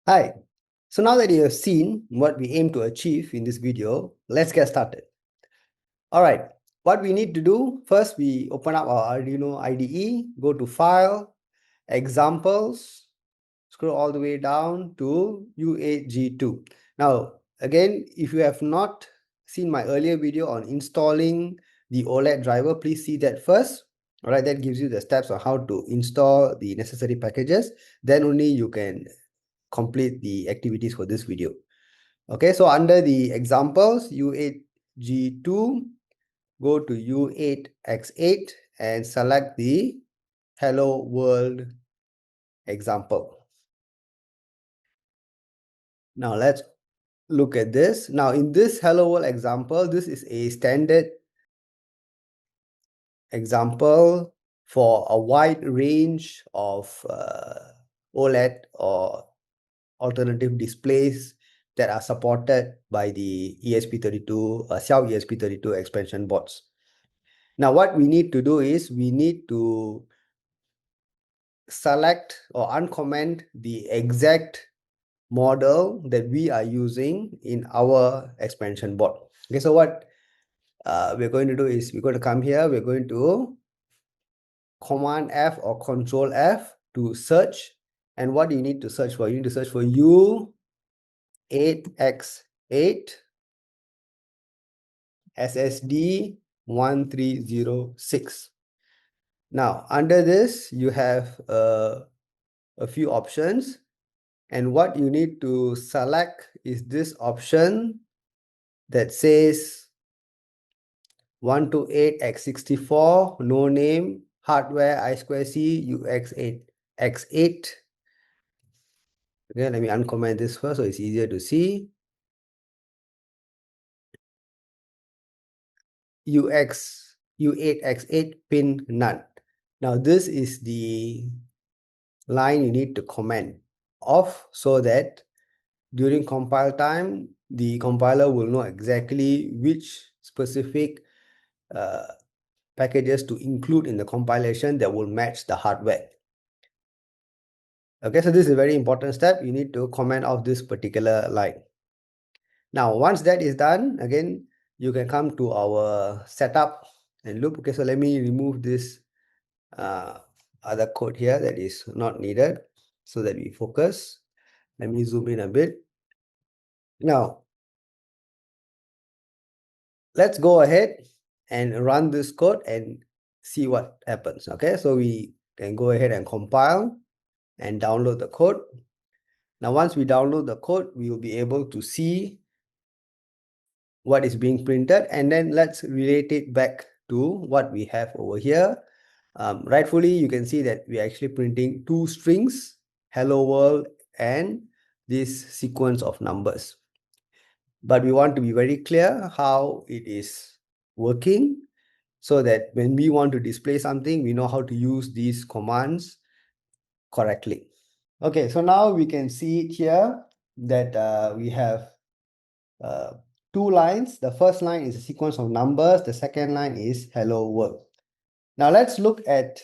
Hi, so now that you have seen what we aim to achieve in this video, let's get started. All right, what we need to do, first we open up our Arduino IDE, go to File, Examples, scroll all the way down to U8G2. Now, again, if you have not seen my earlier video on installing the OLED driver, please see that first. All right, that gives you the steps on how to install the necessary packages. Then only you can complete the activities for this video. Okay, so under the examples, U8G2, go to U8X8 and select the Hello World example. Now let's look at this. Now in this Hello World example, this is a standard example for a wide range of OLED or alternative displays that are supported by the ESP32, XIAOESP32 expansion boards. Now, what we need to do is we need to select or uncomment the exact model that we are using in our expansion board. Okay, so what we're going to do is we're going to come here, we're going to Command F or Control F to search. And what do you need to search for? You need to search for U8X8 SSD 1306. Now, under this, you have a few options. And what you need to select is this option that says 128x64, no name, hardware I2C UX8X8. Okay, let me uncomment this first so it's easier to see. U8X8 pin none. Now this is the line you need to comment off so that during compile time, the compiler will know exactly which specific packages to include in the compilation that will match the hardware. Okay, so this is a very important step. You need to comment off this particular line. Now, once that is done, again, you can come to our setup and loop. Okay, so let me remove this other code here that is not needed so that we focus. Let me zoom in a bit. Now, let's go ahead and run this code and see what happens. Okay, so we can go ahead and compile and download the code. Now, once we download the code, we will be able to see what is being printed, and then let's relate it back to what we have over here. Rightfully, you can see that we're actually printing two strings, hello world and this sequence of numbers. But we want to be very clear how it is working so that when we want to display something, we know how to use these commands correctly. Okay, so now we can see it here that we have two lines. The first line is a sequence of numbers. The second line is hello world. Now let's look at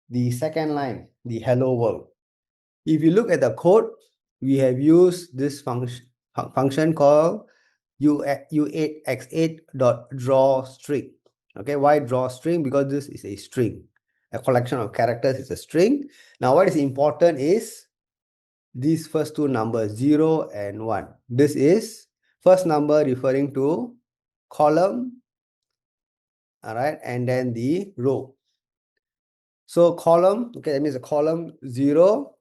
the second line, the hello world. If you look at the code, we have used this function called U8X8.drawString. Okay, why draw string? Because this is a string. A collection of characters is a string. Now, what is important is these first two numbers, 0 and 1. This is first number referring to column, all right, and then the row. So column, okay, that means the column 0.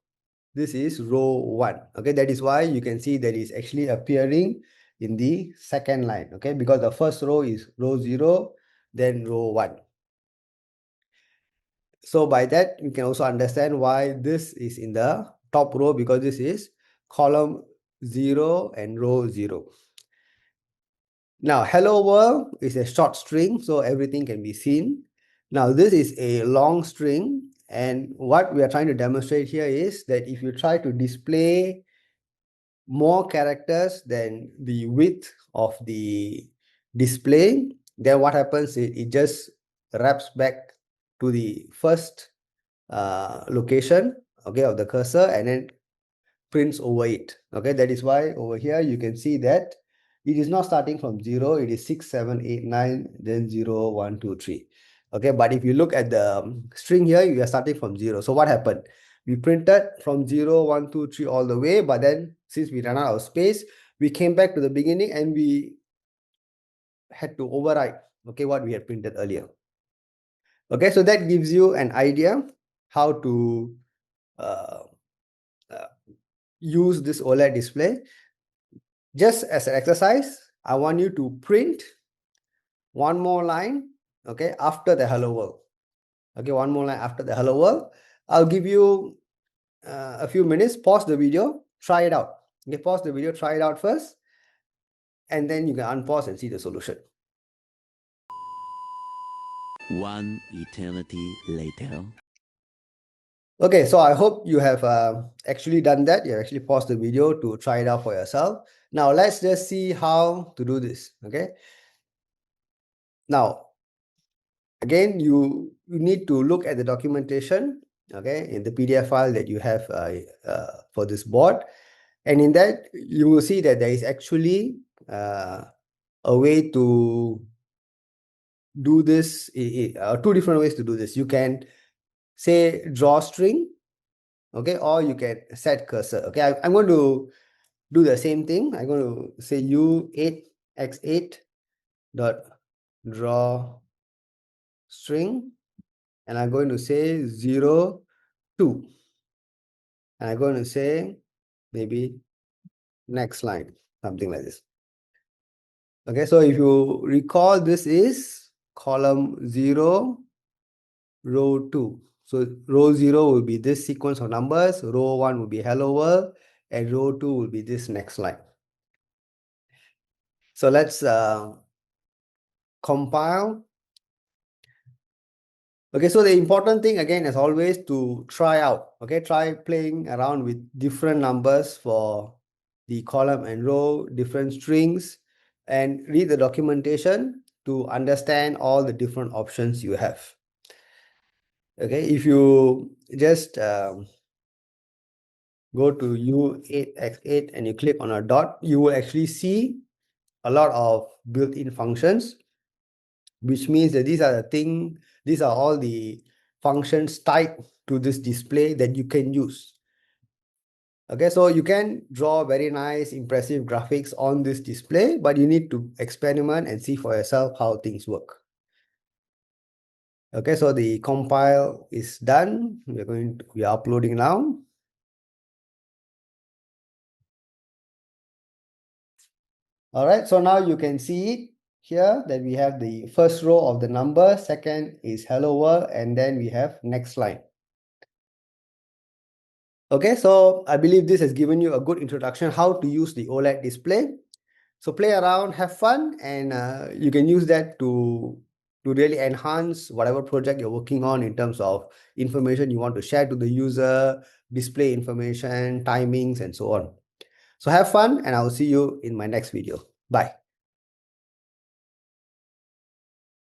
This is row 1. Okay, that is why you can see that is actually appearing in the second line. Okay, because the first row is row 0, then row 1. So by that, you can also understand why this is in the top row, because this is column 0 and row 0. Now, hello world is a short string, so everything can be seen. Now, this is a long string, and what we are trying to demonstrate here is that if you try to display more characters than the width of the display, then what happens is it just wraps back to the first location, okay, of the cursor, and then prints over it. Okay, that is why over here you can see that it is not starting from 0, it is 6, 7, 8, 9, then 0, 1, 2, 3. Okay, but if you look at the string here, you are starting from 0. So what happened? We printed from 0, 1, 2, 3 all the way, but then since we ran out of space, we came back to the beginning and we had to overwrite, okay, what we had printed earlier. Okay, so that gives you an idea how to uh, use this OLED display. Just as an exercise, I want you to print one more line, okay, after the hello world. Okay, one more line after the hello world. I'll give you a few minutes, pause the video, try it out. Okay, pause the video, try it out first, and then you can unpause and see the solution. One eternity later. Okay, so I hope you have actually done that. You have actually paused the video to try it out for yourself. Now, let's just see how to do this, okay? Now, again, you need to look at the documentation, okay, in the PDF file that you have for this board. And in that, you will see that there is actually a way to do this, two different ways to do this. You can say drawstring, okay, or you can set cursor. Okay, I'm going to do the same thing. I'm going to say u8x8 dot draw string, and I'm going to say 0, 2, and I'm going to say maybe next line, something like this. Okay, so if you recall, this is column 0, row 2. So row 0 will be this sequence of numbers, row 1 will be hello world, and row 2 will be this next line. So let's compile. Okay, so the important thing again, as always, to try out. Okay, try playing around with different numbers for the column and row, different strings, and read the documentation to understand all the different options you have. Okay, if you just go to U8x8 and you click on a dot, you will actually see a lot of built-in functions, which means that these are all the functions tied to this display that you can use. Okay, so you can draw very nice, impressive graphics on this display, but you need to experiment and see for yourself how things work. Okay, so the compile is done. We are uploading now. All right, so now you can see here that we have the first row of the number, second is hello world, and then we have next line. Okay, so I believe this has given you a good introduction how to use the OLED display. So play around, have fun, and you can use that to really enhance whatever project you're working on in terms of information you want to share to the user, display information, timings, and so on. So have fun, and I'll see you in my next video. Bye.